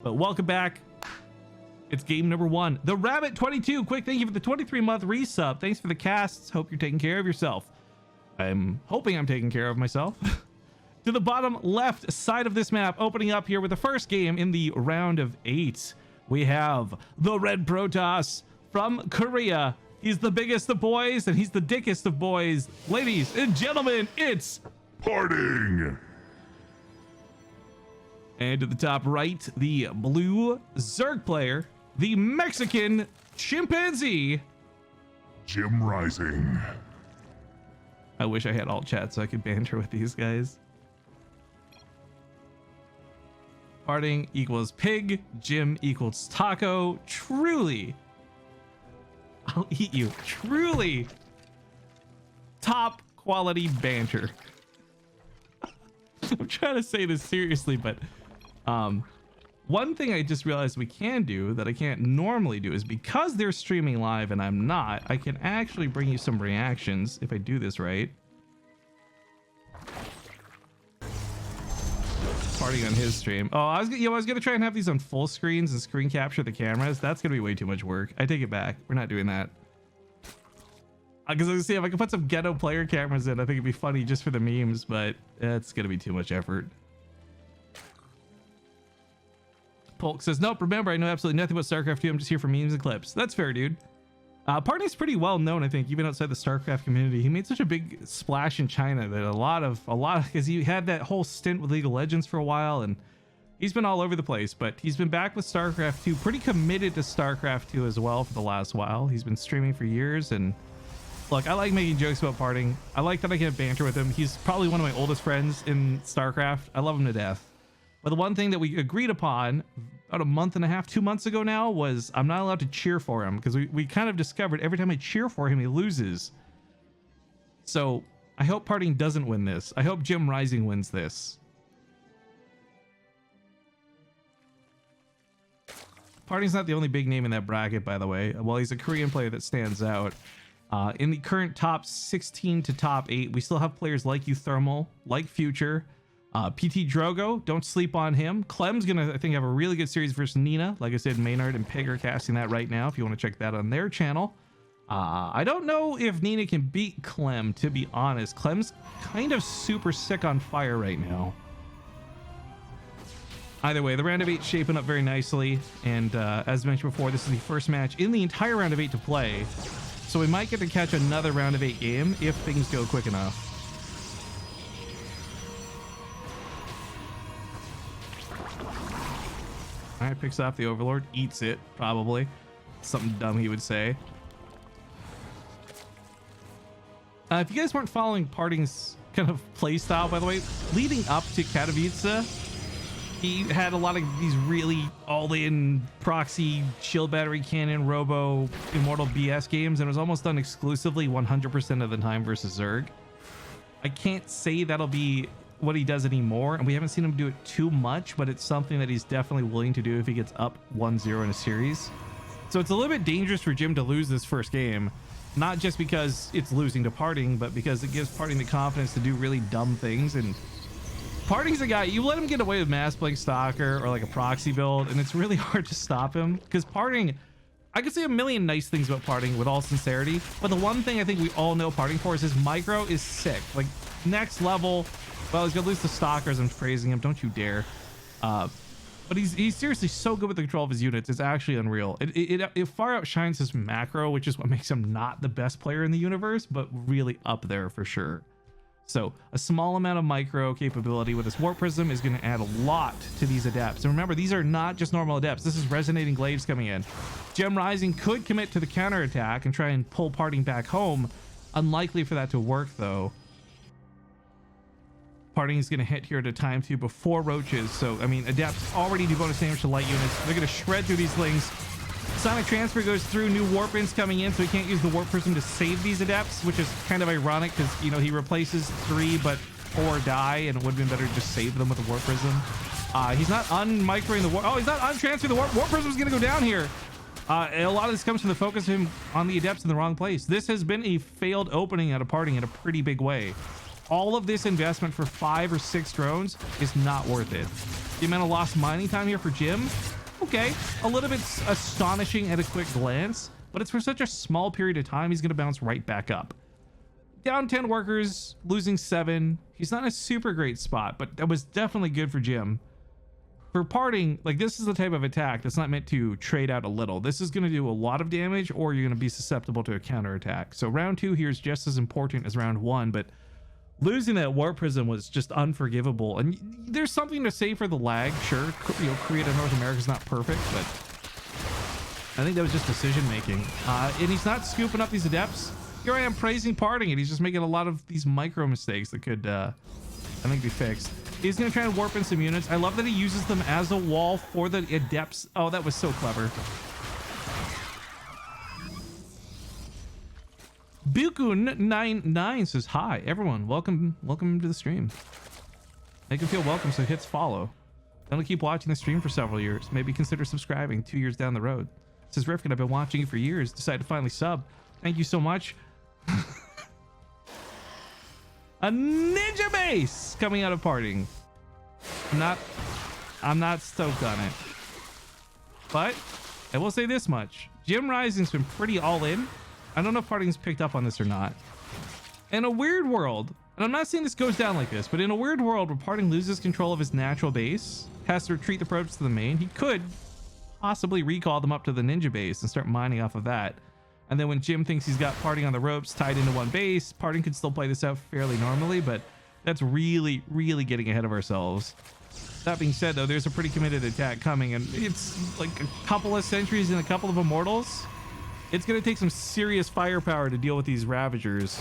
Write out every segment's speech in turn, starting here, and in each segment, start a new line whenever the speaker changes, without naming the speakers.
But welcome back. It's game number 1. The Rabbit 22. Quick, thank you for the 23-month resub. Thanks for the casts. Hope you're taking care of yourself. I'm hoping I'm taking care of myself. To the bottom left side of this map, opening up here with the first game in the round of 8. We have the Red Protoss from Korea. He's the biggest of boys and he's the dickest of boys. Ladies and gentlemen, it's
PartinG!
And to the top right, the blue Zerg player, the Mexican chimpanzee,
JimRising.
I wish I had alt chat so I could banter with these guys. PartinG equals pig, Jim equals taco. Truly, I'll eat you. Truly top quality banter. I'm trying to say this seriously, but one thing I just realized we can do that I can't normally do is because they're streaming live and I'm not, I can actually bring you some reactions if I do this right. PartinG on his stream. Oh, I was gonna try and have these on full screens and screen capture the cameras. That's gonna be way too much work. I take it back. We're not doing that. Because I was gonna see if I could put some ghetto player cameras in, I think it'd be funny just for the memes, but it's gonna be too much effort. Polk says, nope, remember, I know absolutely nothing about StarCraft 2. I'm just here for memes and clips. That's fair, dude. PartinG's pretty well known, I think, even outside the StarCraft community. He made such a big splash in China that a lot of, because he had that whole stint with League of Legends for a while, and he's been all over the place, but he's been back with StarCraft 2, pretty committed to StarCraft 2 as well for the last while. He's been streaming for years, and look, I like making jokes about PartinG. I like that I can banter with him. He's probably one of my oldest friends in StarCraft. I love him to death. But the one thing that we agreed upon about a month and a half, 2 months ago now, was I'm not allowed to cheer for him because we kind of discovered every time I cheer for him, he loses. So I hope PartinG doesn't win this. I hope JimRising wins this. PartinG's not the only big name in that bracket, by the way. Well, he's a Korean player that stands out. In the current top 16 to top 8, we still have players like Euthermal, like Future, PT Drogo. Don't sleep on him. Clem's gonna, I think, have a really good series versus Nina. Like I said, Maynard and Pig are casting that right now if you want to check that on their channel. I don't know if Nina can beat Clem, to be honest. Clem's kind of super sick on fire right now. Either way, the round of 8 shaping up very nicely, and as mentioned before, this is the first match in the entire round of 8 to play. So we might get to catch another round of 8 game if things go quick enough. All right, picks off the Overlord, eats it, probably. Something dumb he would say. If you guys weren't following PartinG's kind of play style, by the way, leading up to Katowice, he had a lot of these really all-in proxy, shield battery cannon, robo, immortal BS games, and was almost done exclusively 100% of the time versus Zerg. I can't say that'll be what he does anymore, and we haven't seen him do it too much, but it's something that he's definitely willing to do if he gets up 1-0 in a series. So it's a little bit dangerous for Jim to lose this first game, not just because it's losing to PartinG, but because it gives PartinG the confidence to do really dumb things. And PartinG's a guy, you let him get away with mass playing Stalker or like a proxy build, and it's really hard to stop him, because PartinG, I could say a million nice things about PartinG with all sincerity, but the one thing I think we all know PartinG for is his micro is sick, like next level. Well, he's gonna lose to Stalkers. I'm praising him, don't you dare. But he's seriously so good with the control of his units. It's actually unreal. It far outshines his macro, which is what makes him not the best player in the universe, but really up there for sure. So a small amount of micro capability with his Warp Prism is going to add a lot to these adepts. And remember, these are not just normal adepts. This is Resonating Glaives coming in. JimRising could commit to the counterattack and try and pull PartinG back home. Unlikely for that to work, though. PartinG is going to hit here at a time too before roaches. So, I mean, adepts already do bonus damage to light units. They're going to shred through these things. Sonic Transfer goes through, new Warp Ins coming in, so he can't use the Warp Prism to save these adepts, which is kind of ironic because, you know, he replaces 3 but 4 die, and it would have been better to just save them with the Warp Prism. He's not un-microing the Warp. Oh, he's not un-transferring the Warp. Warp Prism is going to go down here. And a lot of this comes from the focus of him on the adepts in the wrong place. This has been a failed opening out of PartinG in a pretty big way. all of this investment for 5 or 6 drones is not worth it. The amount of lost mining time here for Jim, okay, a little bit astonishing at a quick glance, but it's for such a small period of time, he's going to bounce right back up. Down 10 workers, losing 7. He's not in a super great spot, but that was definitely good for Jim. For PartinG, like, this is the type of attack that's not meant to trade out a little. This is going to do a lot of damage, or you're going to be susceptible to a counterattack. So round 2 here is just as important as round 1, but losing that Warp Prism was just unforgivable. And there's something to say for the lag, sure. You know, Create North America is not perfect, but I think that was just decision making. And he's not scooping up these adepts. Here I am praising PartinG, and he's just making a lot of these micro mistakes that could, I think, be fixed. He's going to try and warp in some units. I love that he uses them as a wall for the adepts. Oh, that was so clever. Bukun99 says, hi, everyone. Welcome to the stream. Make him feel welcome, so hits follow. Then he'll keep watching the stream for several years. Maybe consider subscribing 2 years down the road. Says Rifkin, I've been watching you for years. Decided to finally sub. Thank you so much. A ninja base coming out of PartinG. I'm not stoked on it, but I will say this much: JimRising's been pretty all in. I don't know if PartinG's picked up on this or not. In a weird world, and I'm not saying this goes down like this, but in a weird world where PartinG loses control of his natural base, has to retreat the probes to the main, he could possibly recall them up to the ninja base and start mining off of that. And then when Jim thinks he's got PartinG on the ropes tied into one base, PartinG can still play this out fairly normally, but that's really, really getting ahead of ourselves. That being said, though, there's a pretty committed attack coming, and it's like a couple of sentries and a couple of immortals. It's going to take some serious firepower to deal with these Ravagers.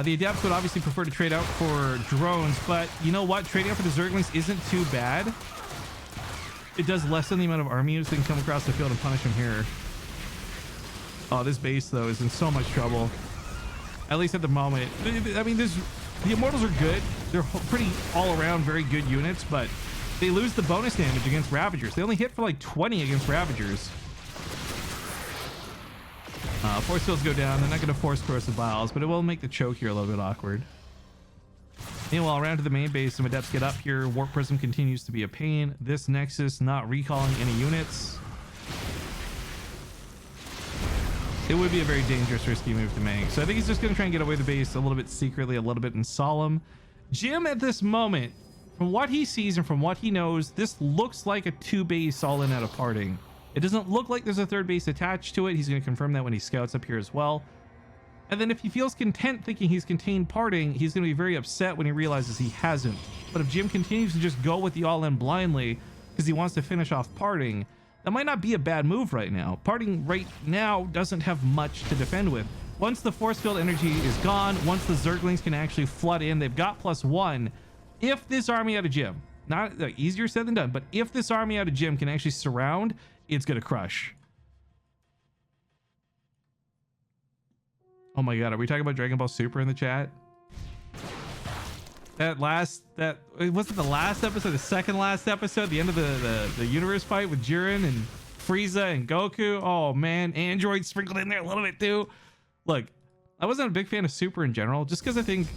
The Adepts would obviously prefer to trade out for drones, but you know what? Trading out for the Zerglings isn't too bad. It does lessen the amount of army units that can come across the field and punish them here. Oh, this base, though, is in so much trouble. At least at the moment. I mean, the Immortals are good. They're pretty all-around very good units, but they lose the bonus damage against Ravagers. They only hit for like 20 against Ravagers. Force fields go down. They're not going to force corrosive vials, but it will make the choke here a little bit awkward. Meanwhile, around to the main base, some Adepts get up here. Warp Prism continues to be a pain. This Nexus not recalling any units. It would be a very dangerous, risky move to make. So I think he's just going to try and get away the base a little bit secretly, a little bit in solemn. Jim, at this moment, from what he sees and from what he knows, this looks like a 2-base all-in out of PartinG. It doesn't look like there's a 3rd base attached to it. He's going to confirm that when he scouts up here as well. And then if he feels content thinking he's contained PartinG, he's going to be very upset when he realizes he hasn't. But if Jim continues to just go with the all-in blindly because he wants to finish off PartinG, that might not be a bad move right now. PartinG right now doesn't have much to defend with. Once the force field energy is gone, once the Zerglings can actually flood in, they've got +1. If this army out of Jim, not easier said than done, but if this army out of Jim can actually surround, it's going to crush. Oh my god, are we talking about Dragon Ball Super in the chat? Was it the last episode, the second last episode, the end of the universe fight with Jiren and Frieza and Goku? Oh man, Android sprinkled in there a little bit too. Look, I wasn't a big fan of Super in general, just because I think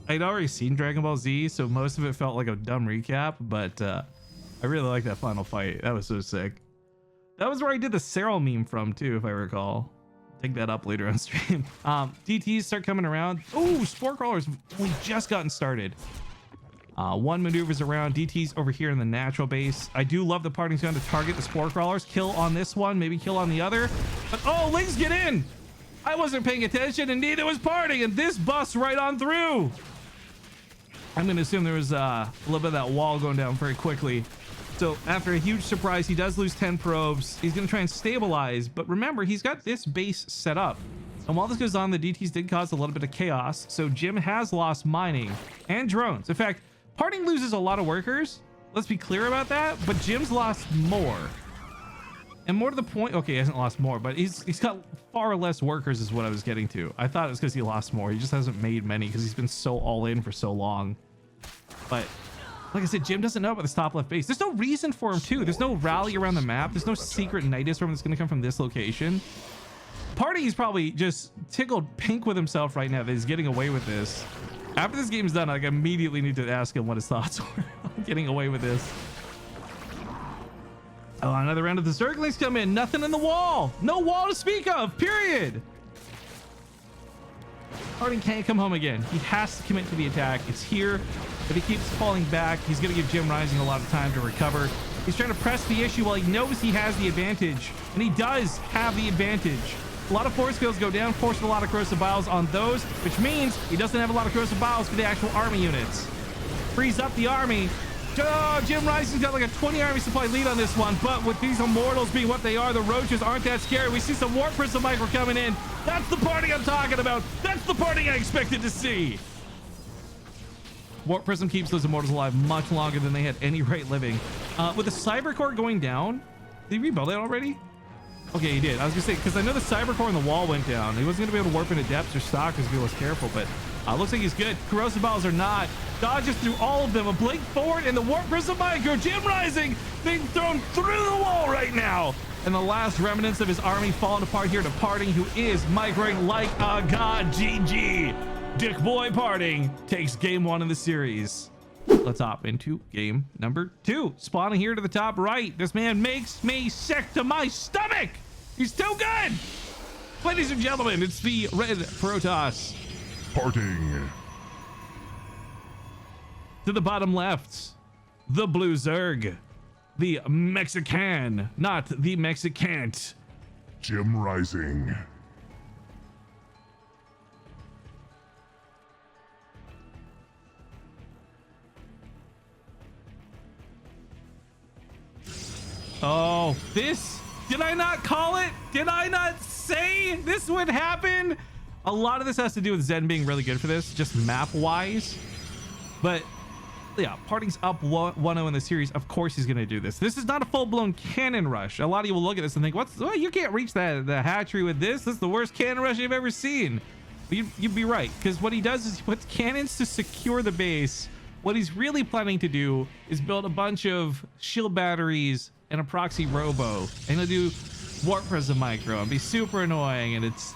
I'd already seen Dragon Ball Z, so most of it felt like a dumb recap, but I really like that final fight. That was so sick. That was where I did the Cyril meme from too, if I recall. Take that up later on stream. DTs start coming around. Oh, Spore Crawlers only just gotten started. One maneuvers around. DTs over here in the natural base. I do love the PartinG's going to target the Spore Crawlers. Kill on this one, maybe kill on the other. But oh, Lings get in! I wasn't paying attention, and neither was PartinG, and this busts right on through. I'm going to assume there was a little bit of that wall going down very quickly. So after a huge surprise, he does lose 10 probes. He's going to try and stabilize, but remember, he's got this base set up. And while this goes on, the DTs did cause a little bit of chaos. So Jim has lost mining and drones. In fact, PartinG loses a lot of workers. Let's be clear about that. But Jim's lost more. And more to the point, okay, he hasn't lost more, but he's got far less workers is what I was getting to. I thought it was because he lost more. He just hasn't made many because he's been so all in for so long. But like I said, Jim doesn't know about this top left base. There's no reason for him to. There's no rally around the map. There's no secret Nidus room that's going to come from this location. Party's probably just tickled pink with himself right now that he's getting away with this. After this game's done, I immediately need to ask him what his thoughts were on getting away with this. Oh, another round of the circlings come in. Nothing in the wall. No wall to speak of, period. PartinG can't come home again. He has to commit to the attack. It's here. If he keeps falling back, he's going to give JimRising a lot of time to recover. He's trying to press the issue while he knows he has the advantage. And he does have the advantage. A lot of force fields go down, forcing a lot of corrosive biles on those, which means he doesn't have a lot of corrosive biles for the actual army units. Frees up the army. Oh, JimRising's got like a 20 army supply lead on this one, but with these immortals being what they are, the roaches aren't that scary. We see some warp prism micro coming in. That's the PartinG I'm talking about. That's the PartinG I expected to see. Warp prism keeps those immortals alive much longer than they had any right living. With the cyber core going down, did he rebuild it already? Okay, he did. I was gonna say, because I know the cyber core in the wall went down. He wasn't gonna be able to warp into depths or stock because he was careful, but looks like he's good. Corrosive biles are not. Dodges through all of them. A blink forward and the warp prism micro. JimRising being thrown through the wall right now. And the last remnants of his army falling apart here to PartinG, who is migrating like a god. GG. Dick boy PartinG takes game 1 in the series. Let's hop into game number 2. Spawning here to the top right. This man makes me sick to my stomach. He's too good. Ladies and gentlemen, it's the red Protoss.
PartinG.
To the bottom left, the blue Zerg. The Mexican, not the Mexicant.
JimRising.
Oh, this, did I not call it? Did I not say this would happen? A lot of this has to do with Zen being really good for this, just map wise. But yeah, PartinG's up 1-0 in the series. Of course he's going to do this. This is not a full-blown cannon rush. A lot of you will look at this and think, well, you can't reach the hatchery with this. This is the worst cannon rush you've ever seen. But you'd be right, because what he does is he puts cannons to secure the base. What he's really planning to do is build a bunch of shield batteries and a proxy robo, and he'll do warp prism micro and be super annoying, and it's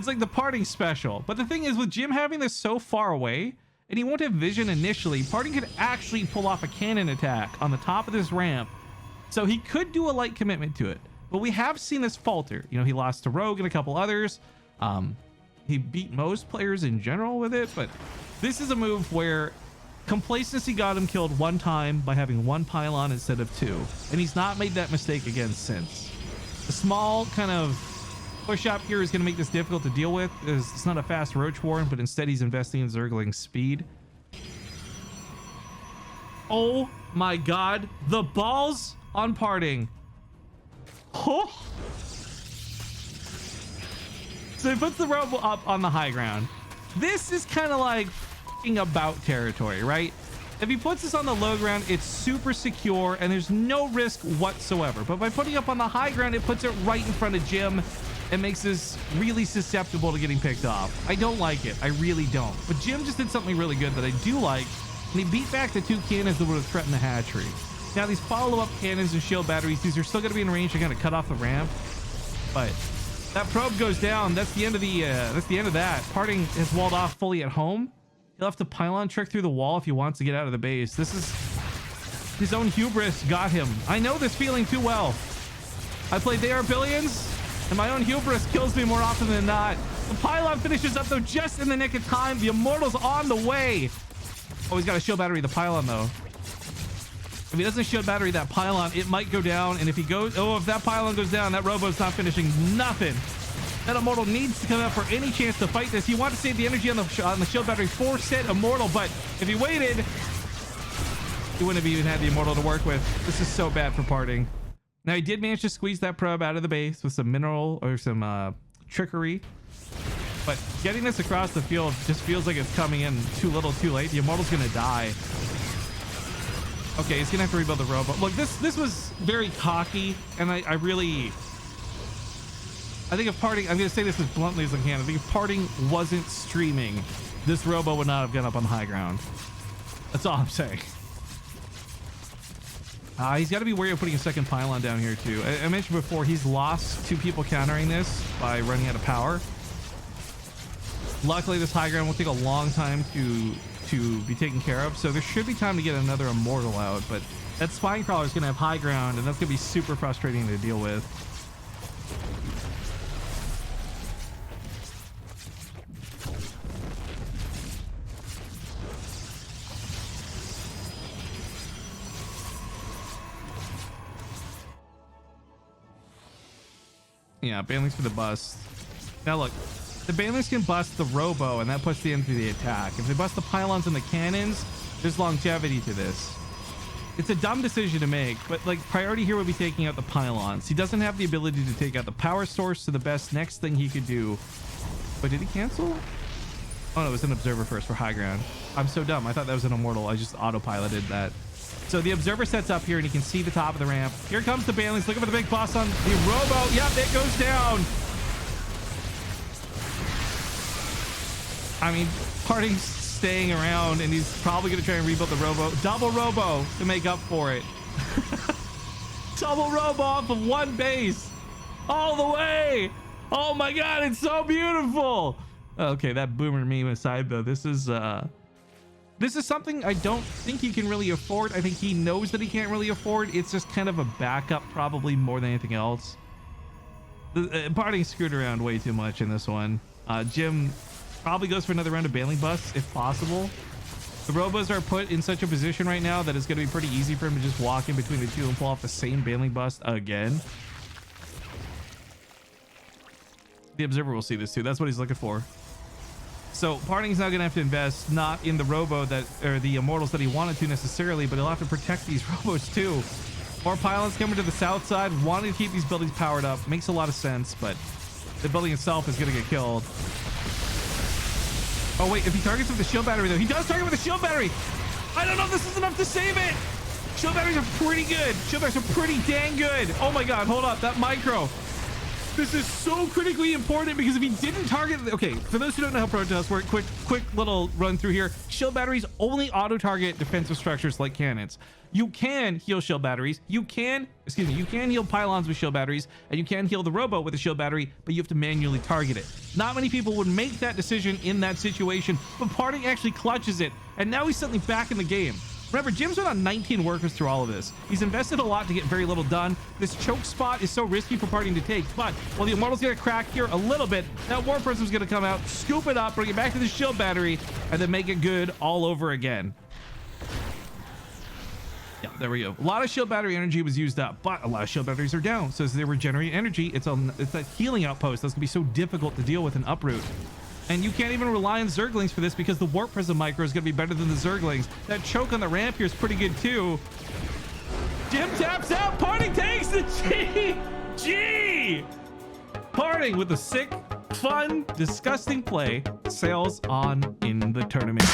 like the PartinG special. But the thing is, with Jim having this so far away, and he won't have vision initially, PartinG could actually pull off a cannon attack on the top of this ramp. So he could do a light commitment to it. But we have seen this falter. You know, he lost to Rogue and a couple others. He beat most players in general with it, but this is a move where complacency got him killed one time by having one pylon instead of 2. And he's not made that mistake again since. The small kind of push up here is going to make this difficult to deal with. It's not a fast roach warren, but instead he's investing in Zergling's speed. Oh my god, the balls on PartinG. Oh. So he puts the robo up on the high ground. This is kind of like f***ing about territory, right? If he puts this on the low ground, it's super secure and there's no risk whatsoever. But by putting up on the high ground, it puts it right in front of Jim and makes this really susceptible to getting picked off. I don't like it. I really don't. But Jim just did something really good that I do like, and he beat back the 2 cannons that would have threatened the hatchery. Now these follow-up cannons and shield batteries, these are still going to be in range to kind of cut off the ramp. But that probe goes down. That's the end of that. PartinG has walled off fully at home. He'll have to pylon trick through the wall if he wants to get out of the base. This is his own hubris got him. I know this feeling too well. I played They Are Billions, and my own hubris kills me more often than not. The pylon finishes up though just in the nick of time. The immortal's on the way. Oh, he's got a shield battery the pylon though. If he doesn't shield battery that pylon, it might go down. And if he goes, oh, if that pylon goes down, that robo's not finishing nothing. That immortal needs to come out for any chance to fight this. He wanted to save the energy on the shield battery for said immortal, but if he waited, he wouldn't have even had the immortal to work with. This is so bad for PartinG. Now he did manage to squeeze that probe out of the base with some mineral or some trickery, but getting this across the field just feels like it's coming in too little too late. The immortal's gonna die. Okay, he's gonna have to rebuild the robot. Look, this was very cocky, and I think if PartinG, I'm gonna say this as bluntly as I can, I think if PartinG wasn't streaming, this robo would not have gone up on the high ground. That's all I'm saying. He's got to be wary of putting a second pylon down here too. I mentioned before, he's lost 2 people countering this by running out of power. Luckily, this high ground will take a long time to be taken care of, so there should be time to get another immortal out, but that spine crawler is going to have high ground, and that's going to be super frustrating to deal with. Yeah, banelings for the bust. Now look, the banelings can bust the robo, and that puts the end to the attack. If they bust the pylons and the cannons, there's longevity to this. It's a dumb decision to make, but like priority here would be taking out the pylons. He doesn't have the ability to take out the power source, so the best next thing he could do. But did he cancel? Oh no, it was an observer first for high ground. I'm so dumb. I thought that was an immortal. I just autopiloted that. So the observer sets up here, and you can see the top of the ramp. Here comes the banelings. Looking for the big boss on the robo. Yep, it goes down. I mean, PartinG's staying around, and he's probably going to try and rebuild the robo. Double robo to make up for it. Double robo off of one base. All the way. Oh my God, it's so beautiful. Okay, that boomer meme aside, though, this is something I don't think he can really afford. I think he knows that he can't really afford. It's just kind of a backup, probably more than anything else. PartinG screwed around way too much in this one. Jim probably goes for another round of bailing busts if possible. The robos are put in such a position right now that it's going to be pretty easy for him to just walk in between the two and pull off the same bailing bust again. The observer will see this too. That's what he's looking for. So PartinG's now gonna have to invest not in the robo that, or the immortals that he wanted to necessarily, but he'll have to protect these robos too. More pylons coming to the south side, wanting to keep these buildings powered up. Makes a lot of sense, but the building itself is gonna get killed. Oh wait, if he targets with the shield battery though, he does target with the shield battery. I don't know if this is enough to save it. Shield batteries are pretty good. Shield batteries are pretty dang good. Oh my God, hold up, that micro. This is so critically important because if he didn't target, okay, for those who don't know how Protoss work, quick little run through here. Shield batteries only auto target defensive structures like cannons. You can heal shield batteries. You can heal pylons with shield batteries, and you can heal the robo with a shield battery, but you have to manually target it. Not many people would make that decision in that situation, but PartinG actually clutches it, and now he's suddenly back in the game. Remember, Jim's been on 19 workers through all of this. He's invested a lot to get very little done. This choke spot is so risky for PartinG to take, but while the immortal's gonna crack here a little bit, that war person's gonna come out, scoop it up, bring it back to the shield battery, and then make it good all over again. Yeah, there we go. A lot of shield battery energy was used up, but a lot of shield batteries are down. So as they regenerate energy, it's that healing outpost that's gonna be so difficult to deal with and uproot. And you can't even rely on Zerglings for this because the Warp Prism micro is going to be better than the Zerglings. That choke on the ramp here is pretty good too. Jim taps out. PartinG takes the GG. PartinG with a sick, fun, disgusting play sails on in the tournament.